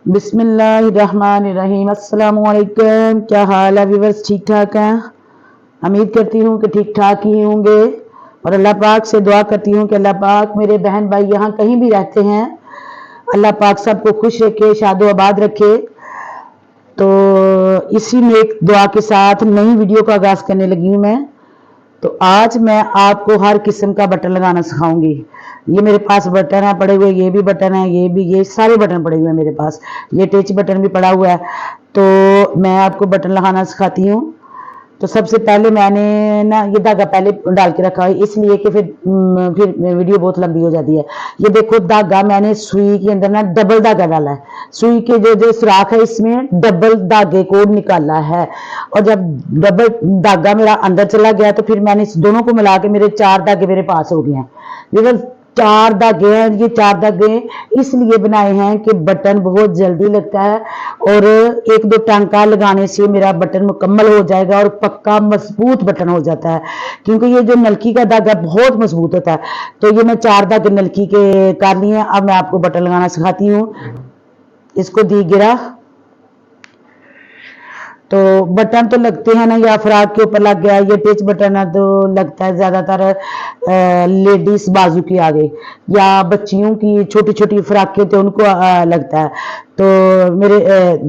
बिस्मिल्लाहिर्रहमानिर्रहीम। अस्सलामुअलैकुम। क्या हाल है व्यूअर्स, ठीक ठाक हैं? उम्मीद करती हूँ कि ठीक ठाक ही होंगे और अल्लाह पाक से दुआ करती हूँ कि अल्लाह पाक मेरे बहन भाई यहाँ कहीं भी रहते हैं, अल्लाह पाक सबको खुश रखे, शादो आबाद रखे। तो इसी में एक दुआ के साथ नई वीडियो का आगाज करने लगी हूँ मैं। तो आज मैं आपको हर किस्म का बटन लगाना सिखाऊंगी। ये मेरे पास बटन है पड़े हुए, ये भी बटन है, ये भी, ये सारे बटन पड़े हुए हैं मेरे पास। ये टच बटन भी पड़ा हुआ है। तो मैं आपको बटन लगाना सिखाती हूँ। तो सबसे पहले मैंने ना ये धागा पहले डाल के रखा है, इसलिए कि फिर वीडियो बहुत लंबी हो जाती है। ये देखो धागा मैंने सुई के अंदर ना डबल धागा डाला है। सुई के जो जो सुराख है इसमें डबल धागे को निकाला है। और जब डबल धागा मेरा अंदर चला गया तो फिर मैंने इस दोनों को मिला के मेरे 4 धागे मेरे पास हो गए हैं। ये 4 धागे हैं। ये 4 धागे इसलिए बनाए हैं कि बटन बहुत जल्दी लगता है और 1-2 टांका लगाने से मेरा बटन मुकम्मल हो जाएगा और पक्का मजबूत बटन हो जाता है, क्योंकि ये जो नलकी का धागा बहुत मजबूत होता है। तो ये मैं 4 धागे नलकी के कर लिए हैं। अब मैं आपको बटन लगाना सिखाती हूँ। इसको दी गिरा तो बटन तो लगते हैं ना, या फ्रॉक के ऊपर लग गया, ये टच बटन है तो लगता है ज्यादातर लेडीज बाजू के आगे, या बच्चियों की छोटी छोटी फ्रॉकें तो उनको लगता है। तो मेरे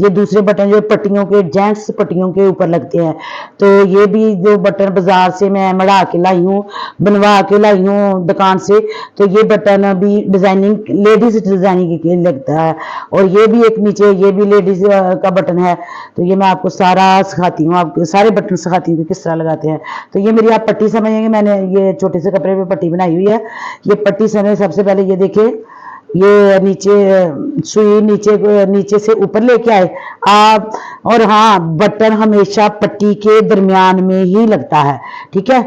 ये दूसरे बटन जो पट्टियों के, जेंट्स पट्टियों के ऊपर लगते हैं। तो ये भी जो बटन बाजार से मैं मढ़ा के लाई हूँ, बनवा के लाई हूँ दुकान से। तो ये बटन भी डिजाइनिंग, लेडीज डिजाइनिंग के लगता है। और ये भी एक नीचे, ये भी लेडीज का बटन है। तो ये मैं आपको सारा सिखाती हूँ, आपको सारे बटन सिखाती हूँ कि किस तरह लगाते हैं। तो ये मेरी आप पट्टी समझेंगे, मैंने ये छोटे से कपड़े पे पट्टी बनाई हुई है। ये पट्टी समझ, सबसे पहले ये देखिए, ये नीचे सुई नीचे से ऊपर लेके आए आप। और हाँ, बटन हमेशा पट्टी के दरमियान में ही लगता है, ठीक है।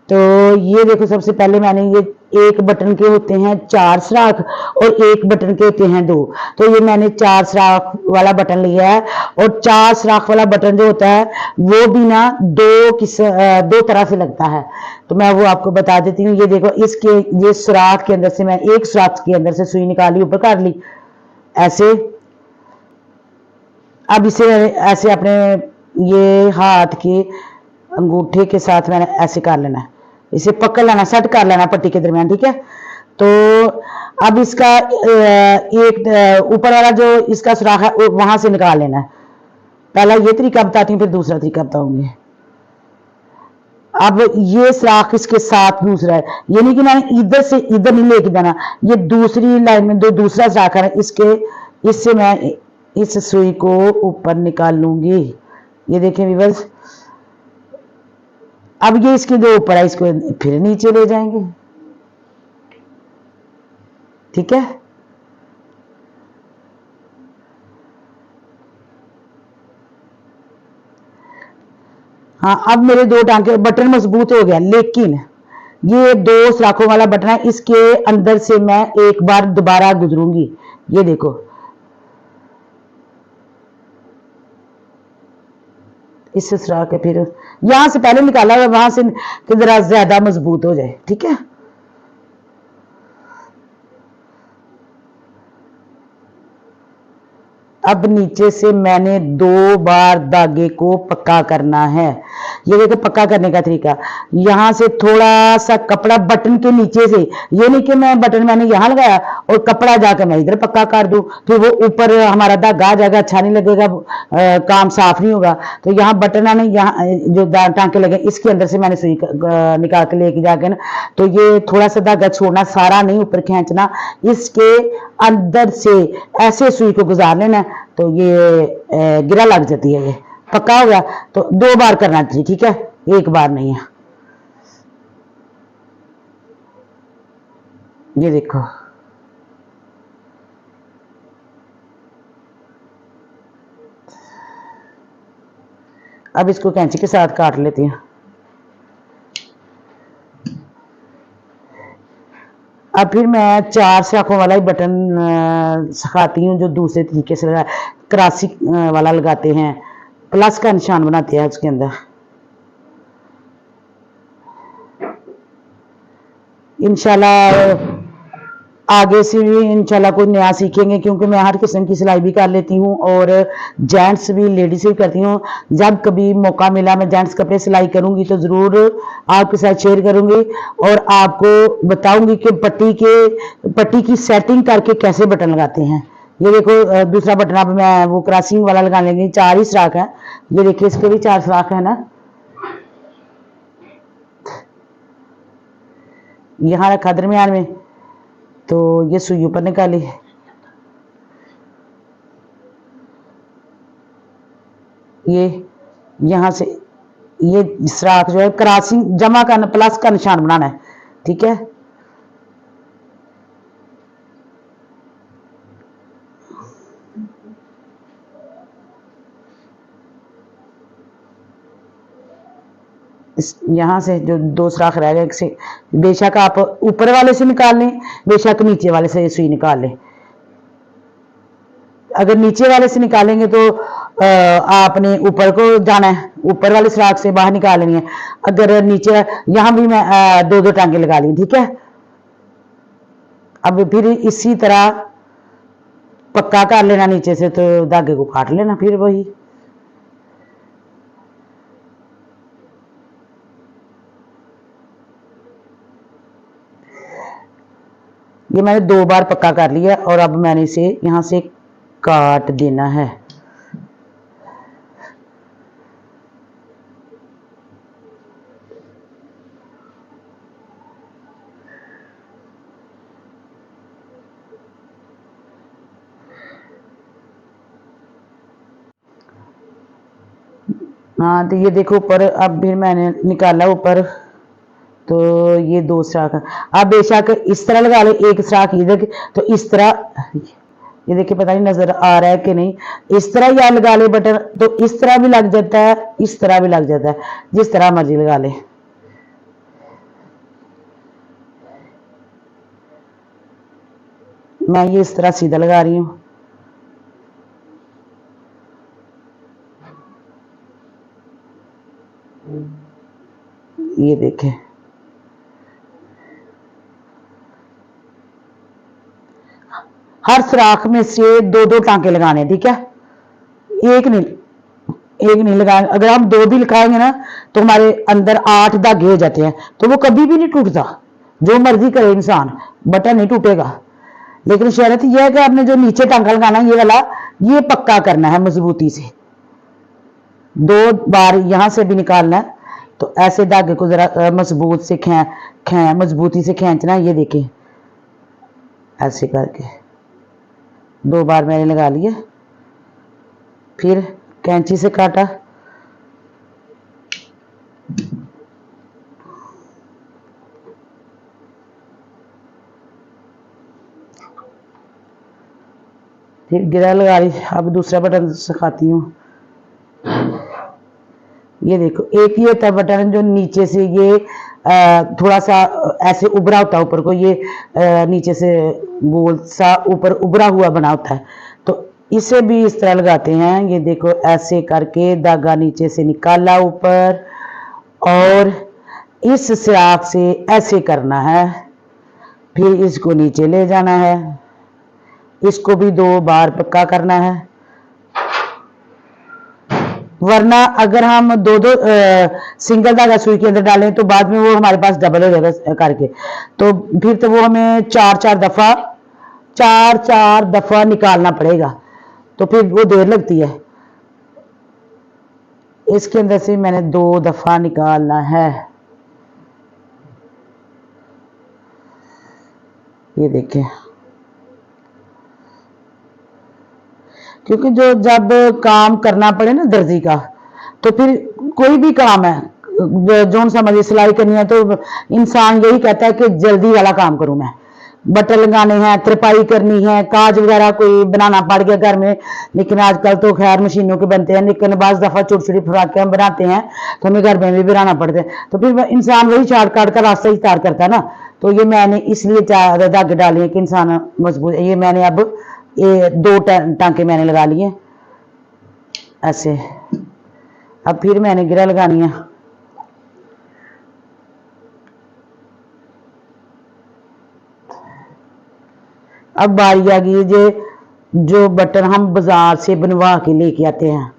तो ये देखो, सबसे पहले मैंने ये एक बटन के होते हैं 4 सुराख और एक बटन के होते हैं 2। तो ये मैंने 4 सुराख वाला बटन लिया है। और 4 सुराख वाला बटन जो होता है वो भी ना दो तरह से लगता है। तो मैं वो आपको बता देती हूँ। ये देखो, इसके ये सुराख के अंदर से मैं एक सुराख के अंदर से सुई निकाली, ऊपर कर ली ऐसे। अब इसे ऐसे अपने ये हाथ के अंगूठे के साथ मैंने ऐसे कर लेना है, इसे पकड़ लेना, सेट कर लेना पट्टी के दरमियान, ठीक है। तो अब इसका एक ऊपर वाला जो इसका सुराख है वहां से निकाल लेना है। पहला ये तरीका बताती हूँ, फिर दूसरा तरीका बताऊंगी। अब ये सुराख इसके साथ दूसरा है, ये नहीं कि मैंने इधर से इधर नहीं लेके जाना, ये दूसरी लाइन में जो दूसरा सुराख है इसके, इससे मैं इस सुई को ऊपर निकाल लूंगी। ये देखें व्यूअर्स, अब ये इसके जो ऊपर है इसको फिर नीचे ले जाएंगे, ठीक है। हाँ, अब मेरे 2 टांके बटन मजबूत हो गया, लेकिन ये 2 सुराखों वाला बटन है, इसके अंदर से मैं एक बार दोबारा गुजरूंगी। ये देखो, इससे सुराख है, फिर यहां से पहले निकाला हुआ, वहां से कि जरा ज्यादा मजबूत हो जाए, ठीक है। अब नीचे से मैंने 2 बार धागे को पक्का करना है। ये देखो पक्का करने का तरीका, यहां से थोड़ा सा कपड़ा बटन के नीचे से, ये नहीं कि मैं बटन मैंने यहां लगाया और कपड़ा जाकर मैं इधर पक्का कर दूं, फिर वो ऊपर हमारा धागा आ जाएगा, अच्छा नहीं लगेगा, काम साफ नहीं होगा। तो यहाँ बटन आने, यहाँ जो टांके लगे इसके अंदर से मैंने सुई निकाल के लेके जाके ना, तो ये थोड़ा सा धागा छोड़ना, सारा नहीं ऊपर खींचना, इसके अंदर से ऐसे सुई को गुजार लेना। तो ये गिरा लग जाती है, ये पक्का हो गया। तो 2 बार करना चाहिए, ठीक है, एक बार नहीं है। ये देखो, अब इसको कैंची के साथ काट लेते हैं। अब फिर मैं 4 सुराखों वाला ही बटन सिखाती हूँ, जो दूसरे तरीके से क्रासी वाला लगाते हैं, प्लस का निशान बनाते हैं उसके अंदर। इंशाल्लाह आगे से भी इंशाल्लाह कोई नया सीखेंगे, क्योंकि मैं हर किस्म की सिलाई भी कर लेती हूँ और जेंट्स भी, लेडीज भी करती हूँ। जब कभी मौका मिला मैं जेंट्स कपड़े सिलाई करूंगी तो ज़रूर आपके साथ शेयर करूंगी और आपको बताऊंगी कि पट्टी की सेटिंग करके कैसे बटन लगाते हैं। ये देखो दूसरा बटन अब मैं वो क्रॉसिंग वाला लगा लेंगे। 4 ही सुराख है, ये देखिए इसके भी 4 सुराख है ना। यहाँ रखा दरमियान में, तो ये सुई ऊपर निकाली, ये यहाँ से ये सुराख जो है क्रॉसिंग जमा का प्लस का निशान बनाना है, ठीक है। यहाँ से जो 2 सुराख रह गए से, बेशक आप ऊपर वाले से निकाल लें, बेशक नीचे वाले से सुई निकाल लें। अगर नीचे वाले से निकालेंगे तो आपने ऊपर को जाना है, ऊपर वाले सुराख से बाहर निकालनी है। अगर नीचे, यहाँ भी मैं 2-2 टांगे लगा ली, ठीक है। अब फिर इसी तरह पक्का कर लेना नीचे से, तो धागे को काट लेना फिर वही। ये मैंने 2 बार पक्का कर लिया और अब मैंने इसे यहाँ से काट देना है। हाँ, तो ये देखो ऊपर अब फिर मैंने निकाला ऊपर, तो ये 2 सुराख। आप बेशक इस तरह लगा ले, एक सुराख इधर, तो इस तरह, ये देखिए पता नहीं नजर आ रहा है कि नहीं, इस तरह या लगा ले बटन, तो इस तरह भी लग जाता है, इस तरह भी लग जाता है, जिस तरह मर्जी लगा ले। मैं ये इस तरह सीधा लगा रही हूँ। ये देखें, हर सुराख में से 2-2 टांके लगाने, ठीक है। एक नहीं लगाए। अगर हम 2 भी लगाएंगे ना तो हमारे अंदर 8 धागे हो जाते हैं, तो वो कभी भी नहीं टूटता, जो मर्जी करे इंसान, बटन नहीं टूटेगा। लेकिन शर्त यह है कि आपने जो नीचे टांका लगाना ये वाला, ये पक्का करना है मजबूती से। 2 बार यहां से भी निकालना है, तो ऐसे धागे को जरा मजबूत से मजबूती से खींचना। ये देखें ऐसे करके 2 बार मैंने लगा लिए, फिर कैंची से काटा, फिर गिरा लगा ली। अब दूसरा बटन सिखाती हूँ। ये देखो, एक ही होता है बटन जो नीचे से ये थोड़ा सा ऐसे उभरा होता है ऊपर को, ये नीचे से गोल सा ऊपर उभरा हुआ बना होता है, तो इसे भी इस तरह लगाते हैं। ये देखो ऐसे करके धागा नीचे से निकाला ऊपर, और इस सुराख से ऐसे करना है, फिर इसको नीचे ले जाना है, इसको भी 2 बार पक्का करना है। वरना अगर हम 2-2 सिंगल धागा सुई के अंदर डालें तो बाद में वो हमारे पास डबल हो जाएगा करके, तो फिर तो वो हमें 4-4 दफा निकालना पड़ेगा, तो फिर वो देर लगती है। इसके अंदर से मैंने 2 दफा निकालना है। ये देखें, क्योंकि जो जब काम करना पड़े ना दर्जी का, तो फिर कोई भी काम है जो समझिए सिलाई करनी है, तो इंसान यही कहता है कि जल्दी वाला काम करूं मैं, बटन लगाने हैं, तरपाई करनी है, काज वगैरह कोई बनाना पड़ गया घर में। लेकिन आजकल तो खैर मशीनों के बनते हैं, लेकिन बाज़ दफ़ा छोटी छोटी फ्राकें हम बनाते हैं तो हमें घर में भी बनाना पड़ता है, तो फिर इंसान वही शॉर्टकट का रास्ता इख्तियार करता है ना। तो ये मैंने इसलिए 4 धागे डाले हैं कि इंसान मजबूत। ये मैंने अब ये 2 टांके मैंने लगा लिए ऐसे। अब फिर मैंने गिरा लगानी है। अब बारी आ गई जो बटन हम बाजार से बनवा के लेके आते हैं।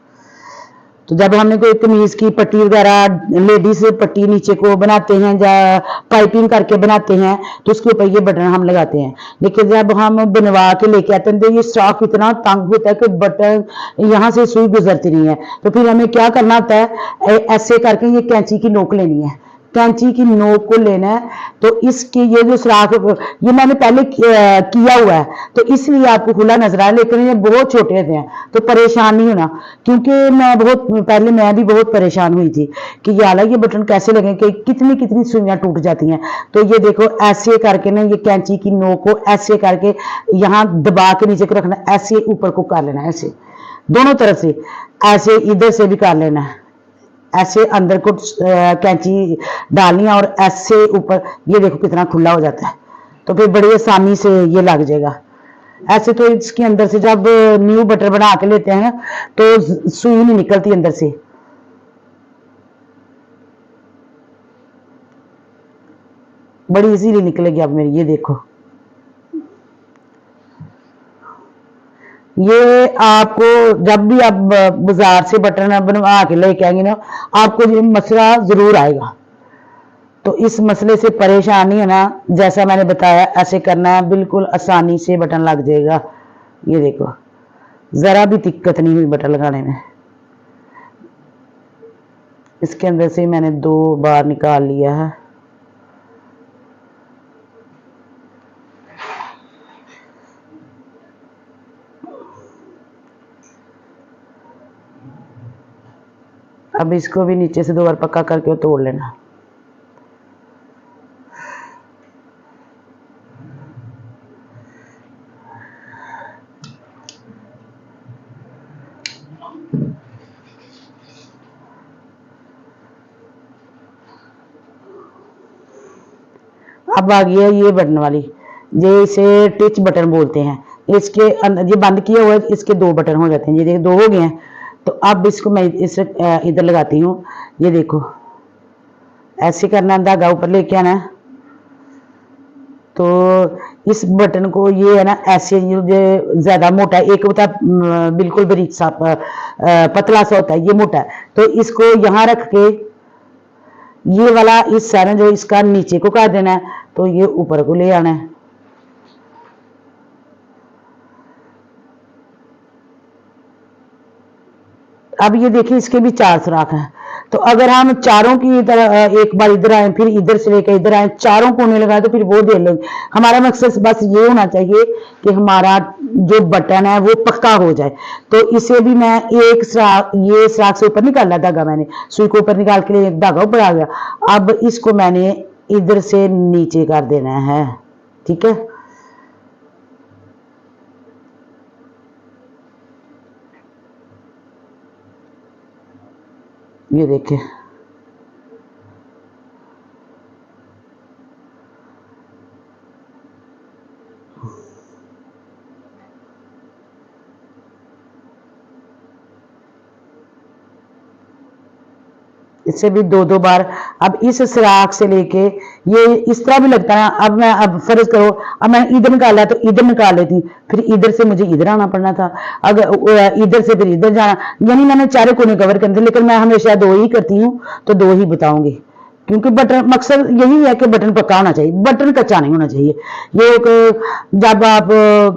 तो जब हमने कोई कमीज की पट्टी वगैरह लेडीज पट्टी नीचे को बनाते हैं या पाइपिंग करके बनाते हैं तो उसके ऊपर ये बटन हम लगाते हैं। लेकिन जब हम बनवा के लेके आते हैं तो ये स्टॉक इतना तंग होता है कि बटन यहाँ से सुई गुजरती नहीं है। तो फिर हमें क्या करना होता है, ऐसे करके ये कैंची की नोक लेनी है, कैंची की नोक को लेना है। तो इसके ये जो सुराख ये मैंने पहले किया हुआ है तो इसलिए आपको खुला नजर आया, लेकिन ये बहुत छोटे होते हैं तो परेशान नहीं होना। क्योंकि मैं भी बहुत परेशान हुई थी कि ये हालांकि ये बटन कैसे लगे कि कितनी कितनी सुइयां टूट जाती हैं। तो ये देखो ऐसे करके ना ये कैंची की नोक को ऐसे करके यहाँ दबा के नीचे को रखना, ऐसे ऊपर को कर लेना, ऐसे दोनों तरफ से, ऐसे इधर से भी कर लेना है, ऐसे अंदर को कैंची डालनी है और ऐसे ऊपर। ये देखो कितना खुला हो जाता है, तो फिर बड़ी आसानी से ये लग जाएगा। ऐसे तो इसके अंदर से जब न्यू बटर बना के लेते हैं तो सुई नहीं निकलती अंदर से। बड़ी इजीली निकलेगी अब मेरी, ये देखो। ये आपको जब भी आप बाजार से बटन बनवा के लेके आएंगे ना, आपको ये मसला जरूर आएगा। तो इस मसले से परेशान नहीं होना, जैसा मैंने बताया ऐसे करना है, बिल्कुल आसानी से बटन लग जाएगा। ये देखो जरा भी दिक्कत नहीं हुई बटन लगाने में। इसके अंदर से मैंने 2 बार निकाल लिया है। अब इसको भी नीचे से 2 बार पक्का करके तोड़ लेना। अब आ गया ये बटन वाली, ये इसे टिच बटन बोलते हैं। इसके अंदर ये बंद किया हुआ है, इसके 2 बटन हो जाते हैं। ये देखो 2 हो गए हैं। तो अब इसको मैं इसे इधर लगाती हूँ। ये देखो ऐसे करना, धागा ऊपर लेके आना है। तो इस बटन को ये है ना ऐसे, ये ज्यादा मोटा है, एक होता है बिल्कुल बारीक सा पतला सा होता है, ये मोटा है। तो इसको यहाँ रख के ये वाला हिस्सा है जो इसका नीचे को कर देना है, तो ये ऊपर को ले आना है। अब ये देखिए इसके भी 4 सुराख हैं। तो अगर हम चारों की तरह एक बार इधर आए, फिर इधर से लेकर इधर आए, चारों कोने लगाए, तो फिर वो दे लेंगे। हमारा मकसद बस ये होना चाहिए कि हमारा जो बटन है वो पक्का हो जाए। तो इसे भी मैं एक सुराख, ये सुराख से ऊपर निकाला धागा, मैंने सुई को ऊपर निकाल के एक धागा ऊपर आ गया। अब इसको मैंने इधर से नीचे कर देना है, ठीक है। ये देखिए इससे भी 2-2 बार। अब इस सुराख से लेके ये इस तरह भी लगता है। अब फर्ज करो अब मैं इधर निकाला तो इधर निकाल लेती, फिर इधर से मुझे इधर आना पड़ना था, अगर इधर से फिर इधर जाना, यानी मैंने 4 कोने कवर करते थे। लेकिन मैं हमेशा 2 ही करती हूँ, तो 2 ही बताऊंगी, क्योंकि बटन मकसद यही है कि बटन पक्का होना चाहिए, बटन कच्चा नहीं होना चाहिए। ये जब आप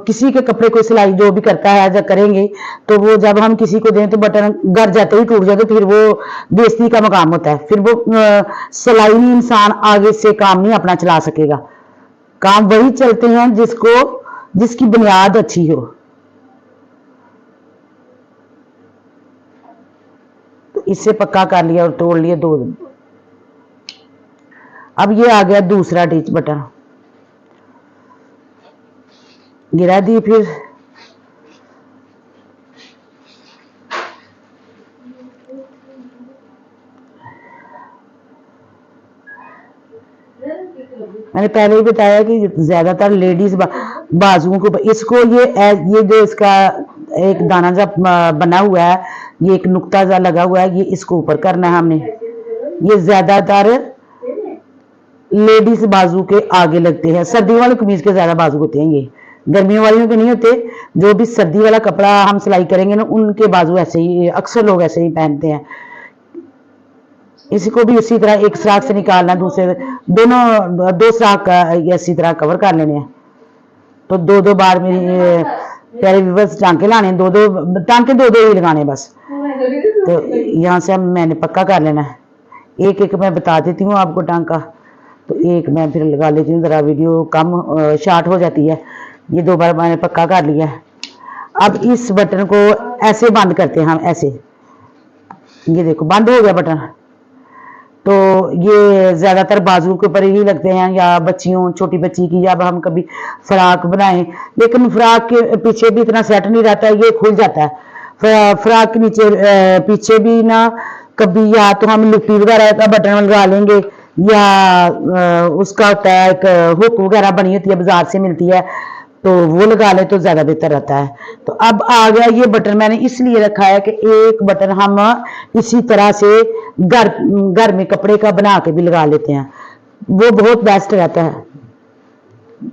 किसी के कपड़े को सिलाई जो भी करता है जब करेंगे, तो वो जब हम किसी को दें तो बटन घर जाते ही टूट जाए, तो फिर वो बेइज्जती का मकाम होता है। फिर वो सिलाई नहीं, इंसान आगे से काम नहीं अपना चला सकेगा। काम वही चलते हैं जिसकी बुनियाद अच्छी हो। तो इससे पक्का कर लिया और तोड़ लिए 2। अब ये आ गया दूसरा टिच बटन, गिरा दी। फिर मैंने पहले ही बताया कि ज्यादातर लेडीज बाजुओं को इसको ये जो इसका एक दाना जब बना हुआ है, ये एक नुक्ता जा लगा हुआ है, ये इसको ऊपर करना है हमने। ये ज्यादातर लेडीज बाजू के आगे लगते हैं, सर्दियों वाले कमीज के ज्यादा बाजू होते हैं ये, गर्मियों वालियों के नहीं होते, जो भी सर्दी वाला कपड़ा हम सिलाई करेंगे ना उनके बाजू ऐसे ही, अक्सर लोग ऐसे ही पहनते हैं। इसको भी इसी तरह एक सुराख से निकालना, दूसरे दोनों दो सुराख इसी तरह कवर कर लेने हैं। तो दो दो बार मेरी प्यारे व्यूअर्स टांके लाने, दो दो टांके दो दो ही लगाने बस। तो यहाँ से मैंने पक्का कर लेना है। एक एक मैं बता देती हूँ आपको टांका, तो एक मैं फिर लगा लेती हूँ, ज़रा वीडियो कम शार्ट हो जाती है। ये दो बार मैंने पक्का कर लिया है। अब इस बटन को ऐसे बंद करते हैं हम, ऐसे, ये देखो बंद हो गया बटन। तो ये ज़्यादातर बाजू के ऊपर ही लगते हैं, या बच्चियों, छोटी बच्ची की जब हम कभी फ्राक बनाएं, लेकिन फ्राक के पीछे भी इतना सेट नहीं रहता है, ये खुल जाता है। फ्राक के नीचे पीछे भी ना कभी या तो हम लुट्टी वगैरह का बटन लगा लेंगे, या उसका होता है एक हुक वगैरह बनी होती है, बाजार से मिलती है, तो वो लगा ले तो ज्यादा बेहतर रहता है। तो अब आ गया ये बटन, मैंने इसलिए रखा है कि एक बटन हम इसी तरह से घर में कपड़े का बना के भी लगा लेते हैं, वो बहुत बेस्ट रहता है,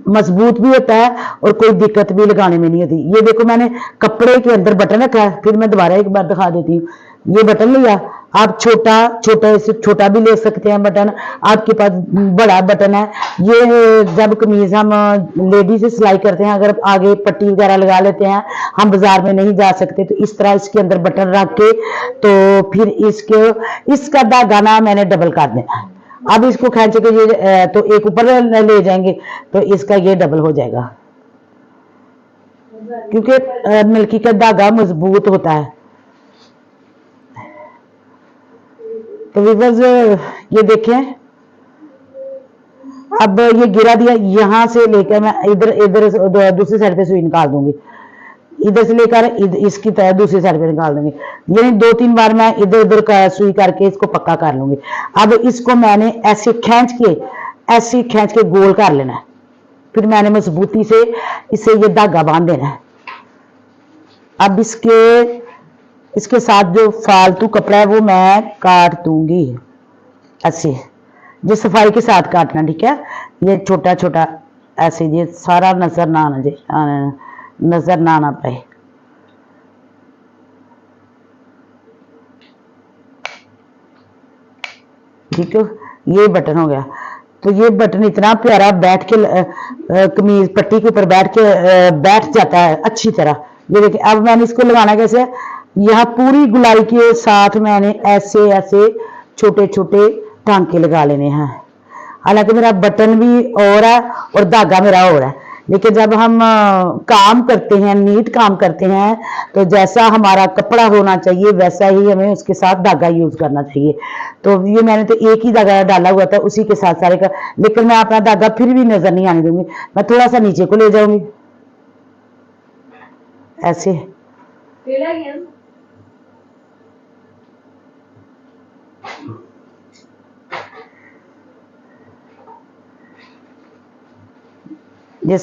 मजबूत भी होता है और कोई दिक्कत भी लगाने में नहीं होती। ये देखो मैंने कपड़े के अंदर बटन रखा है, फिर मैं दोबारा एक बार दिखा देती हूँ। ये बटन लिया, आप छोटा छोटा से छोटा भी ले सकते हैं बटन, आपके पास बड़ा बटन है। ये जब कमीज हम लेडी से सिलाई करते हैं, अगर आगे पट्टी वगैरह लगा लेते हैं, हम बाजार में नहीं जा सकते, तो इस तरह इसके अंदर बटन रख के, तो फिर इसका धागा ना मैंने डबल कर देना है। अब इसको खींच के ये तो एक ऊपर ले जाएंगे, तो इसका ये डबल हो जाएगा, क्योंकि मिल्की का धागा मजबूत होता है। तो व्यूअर्स ये देखें, अब ये गिरा दिया, यहां से लेकर मैं इधर इधर दूसरी साइड पे सुई निकाल दूंगी, इधर से लेकर इसकी तरह दूसरी साइड पे निकाल दूंगी, यानी 2-3 बार मैं इधर उधर का सुई करके इसको पक्का कर लूंगी। अब इसको मैंने ऐसे खींच के गोल कर लेना है, फिर मैंने मजबूती से इसे ये धागा बांध देना है। अब इसके साथ जो फालतू कपड़ा है वो मैं काट दूंगी ऐसे, जो सफाई के साथ काटना, ठीक है। ये छोटा छोटा ऐसे, ये सारा नजर ना आना पाए। ठीक है, ये बटन हो गया। तो ये बटन इतना प्यारा बैठ के कमीज पट्टी के ऊपर बैठ जाता है अच्छी तरह। ये देखिए, अब मैंने इसको लगाना कैसे, यहाँ पूरी गुलाई के साथ मैंने ऐसे ऐसे छोटे छोटे टांके लगा लेने हैं। हालांकि मेरा बटन भी और है और धागा मेरा और है, लेकिन जब हम काम करते हैं, नीट काम करते हैं, तो जैसा हमारा कपड़ा होना चाहिए वैसा ही हमें उसके साथ धागा यूज करना चाहिए। तो ये मैंने तो एक ही धागा डाला हुआ था, उसी के साथ सारे का, लेकिन मैं अपना धागा फिर भी नजर नहीं आने दूंगी, मैं थोड़ा सा नीचे को ले जाऊंगी ऐसे। ये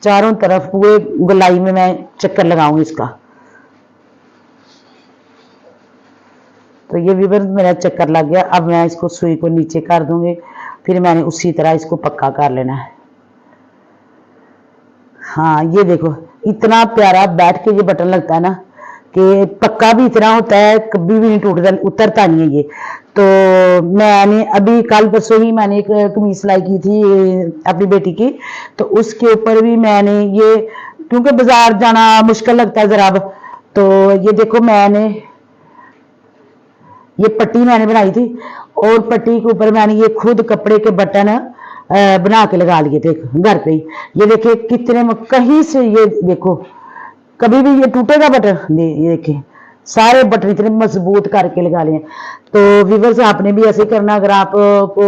चारों तरफ पूरे गोलाई में मैं चक्कर लगाऊंगी इसका। तो ये व्यूअर्स मेरा चक्कर लग गया। अब मैं इसको सुई को नीचे कर दूंगी, फिर मैंने उसी तरह इसको पक्का कर लेना है। हाँ, ये देखो इतना प्यारा बैठ के ये बटन लगता है ना, कि पक्का भी इतना होता है, कभी भी नहीं टूटता, उतरता नहीं है ये। तो मैंने अभी कल परसों ही मैंने एक कमीज सिलाई की थी अपनी बेटी की, तो उसके ऊपर भी मैंने ये, क्योंकि बाजार जाना मुश्किल लगता है जरा, तो ये देखो मैंने ये पट्टी मैंने बनाई थी, और पट्टी के ऊपर मैंने ये खुद कपड़े के बटन बना के लगा लिए थे घर पे ही। ये देखिए कितने, कहीं से ये देखो कभी भी ये टूटेगा बटन, ये देखिए सारे बटन इतने मजबूत करके लगा लिए। तो व्यूअर्स आपने भी ऐसे करना, अगर आप को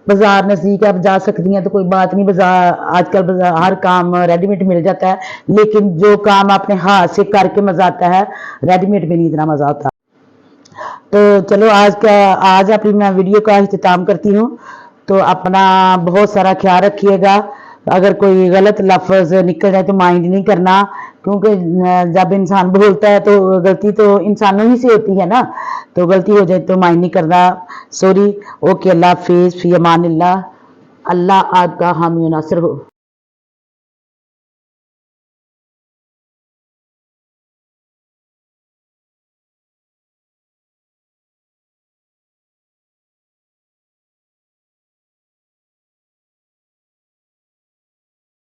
बाजार नजदीक आप जा सकती हैं तो कोई बात नहीं, बाजार आजकल बाजार हर काम रेडीमेड मिल जाता है, लेकिन जो काम आपने हाथ से करके मजा आता है, रेडीमेड में नहीं इतना मजा आता। तो चलो आज अपनी मैं वीडियो का इख्तिताम करती हूँ। तो अपना बहुत सारा ख्याल रखिएगा, अगर कोई गलत लफ्ज निकल जाए तो माइंड नहीं करना, क्योंकि जब इंसान बोलता है तो गलती तो इंसानों ही से होती है ना, तो गलती हो जाए तो माइंड नहीं करना, सॉरी। ओके, अल्लाह हाफिज़, फी अमानिल्लाह, अल्लाह आपका हामी नासिर हो।